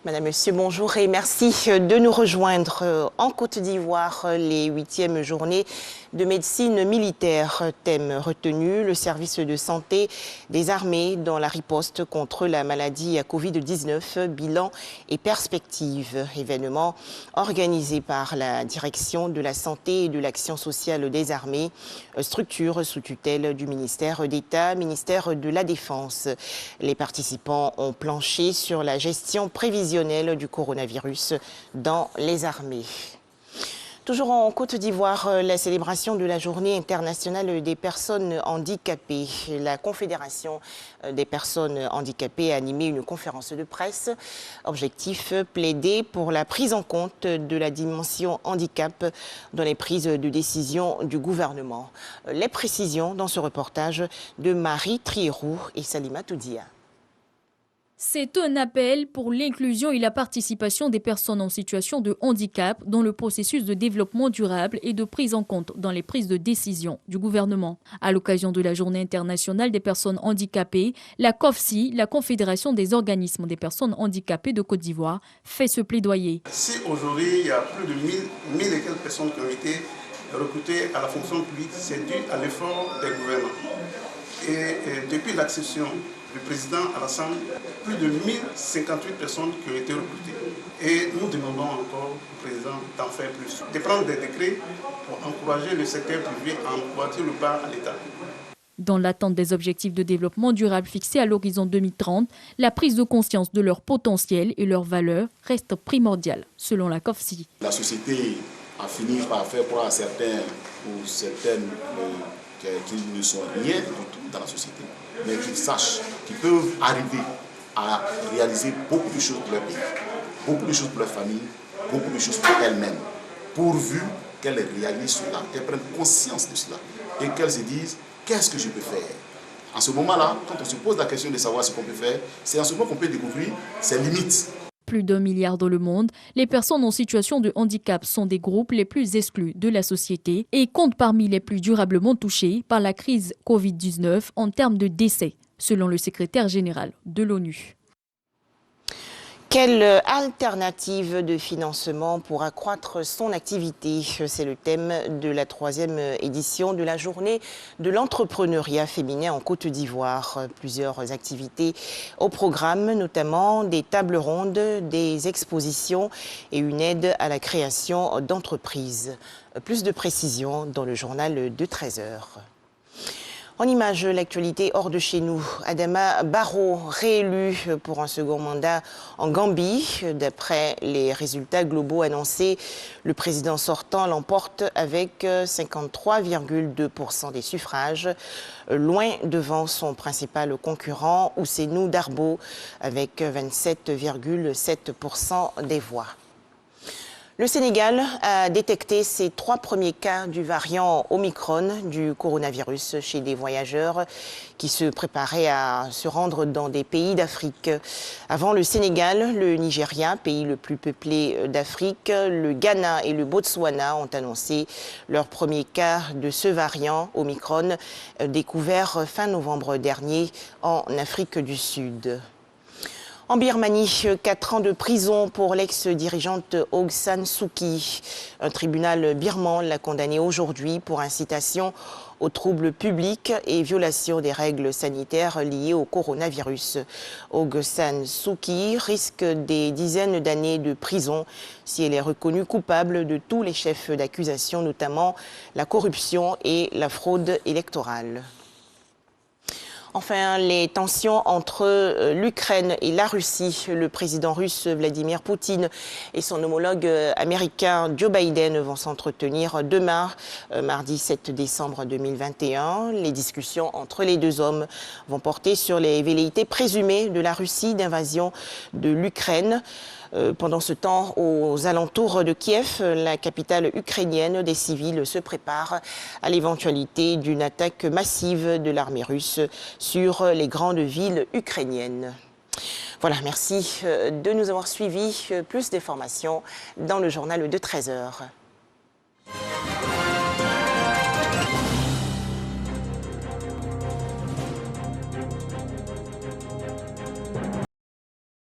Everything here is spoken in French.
Madame, Monsieur, bonjour et merci de nous rejoindre en Côte d'Ivoire, les 8e journées de médecine militaire. Thème retenu, le service de santé des armées dans la riposte contre la maladie à Covid-19, bilan et perspectives. Événement organisé par la direction de la santé et de l'action sociale des armées, structure sous tutelle du ministère d'État, ministère de la Défense. Les participants ont planché sur la gestion prévisionnelle du coronavirus dans les armées. Toujours en Côte d'Ivoire, la célébration de la Journée internationale des personnes handicapées. La Confédération des personnes handicapées a animé une conférence de presse. Objectif, plaider pour la prise en compte de la dimension handicap dans les prises de décision du gouvernement. Les précisions dans ce reportage de Marie Trierou et Salima Toudia. C'est un appel pour l'inclusion et la participation des personnes en situation de handicap dans le processus de développement durable et de prise en compte dans les prises de décision du gouvernement. À l'occasion de la Journée internationale des personnes handicapées, la COFSI, la Confédération des organismes des personnes handicapées de Côte d'Ivoire, fait ce plaidoyer. Si aujourd'hui il y a plus de 1000 et quelques personnes qui ont été recrutées à la fonction publique, c'est dû à l'effort des gouvernements. Et depuis l'accession du président Alassane, plus de 1058 personnes qui ont été recrutées. Et nous demandons encore au président d'en faire plus, de prendre des décrets pour encourager le secteur privé à emboîter le pas à l'État. Dans l'attente des objectifs de développement durable fixés à l'horizon 2030, la prise de conscience de leur potentiel et leurs valeurs reste primordiale, selon la COFSI. La société a fini par faire croire à certains ou certaines qu'ils ne sont rien du tout dans la société, mais qu'ils sachent qu'ils peuvent arriver à réaliser beaucoup de choses pour leur pays, beaucoup de choses pour leur famille, beaucoup de choses pour elles-mêmes, pourvu qu'elles réalisent cela, qu'elles prennent conscience de cela et qu'elles se disent qu'est-ce que je peux faire. En ce moment-là, quand on se pose la question de savoir ce qu'on peut faire, c'est en ce moment qu'on peut découvrir ses limites. Plus d'1 milliard dans le monde, les personnes en situation de handicap sont des groupes les plus exclus de la société et comptent parmi les plus durablement touchés par la crise Covid-19 en termes de décès, selon le secrétaire général de l'ONU. Quelle alternative de financement pour accroître son activité? C'est le thème de la 3e édition de la journée de l'entrepreneuriat féminin en Côte d'Ivoire. Plusieurs activités au programme, notamment des tables rondes, des expositions et une aide à la création d'entreprises. Plus de précisions dans le journal de 13 h. En image, l'actualité hors de chez nous. Adama Barrow, réélu pour un second mandat en Gambie. D'après les résultats globaux annoncés, le président sortant l'emporte avec 53,2% des suffrages, loin devant son principal concurrent, Ousseynou Darboe, avec 27,7% des voix. Le Sénégal a détecté ses 3 premiers cas du variant Omicron du coronavirus chez des voyageurs qui se préparaient à se rendre dans des pays d'Afrique. Avant le Sénégal, le Nigeria, pays le plus peuplé d'Afrique, le Ghana et le Botswana ont annoncé leur premier cas de ce variant Omicron découvert fin novembre dernier en Afrique du Sud. En Birmanie, 4 ans de prison pour l'ex-dirigeante Aung San Suu Kyi. Un tribunal birman l'a condamnée aujourd'hui pour incitation aux troubles publics et violation des règles sanitaires liées au coronavirus. Aung San Suu Kyi risque des dizaines d'années de prison si elle est reconnue coupable de tous les chefs d'accusation, notamment la corruption et la fraude électorale. Enfin, les tensions entre l'Ukraine et la Russie. Le président russe Vladimir Poutine et son homologue américain Joe Biden vont s'entretenir demain, mardi 7 décembre 2021. Les discussions entre les deux hommes vont porter sur les velléités présumées de la Russie d'invasion de l'Ukraine. Pendant ce temps, aux alentours de Kiev, la capitale ukrainienne, des civils se préparent à l'éventualité d'une attaque massive de l'armée russe sur les grandes villes ukrainiennes. Voilà, merci de nous avoir suivis. Plus d'informations dans le journal de 13 h.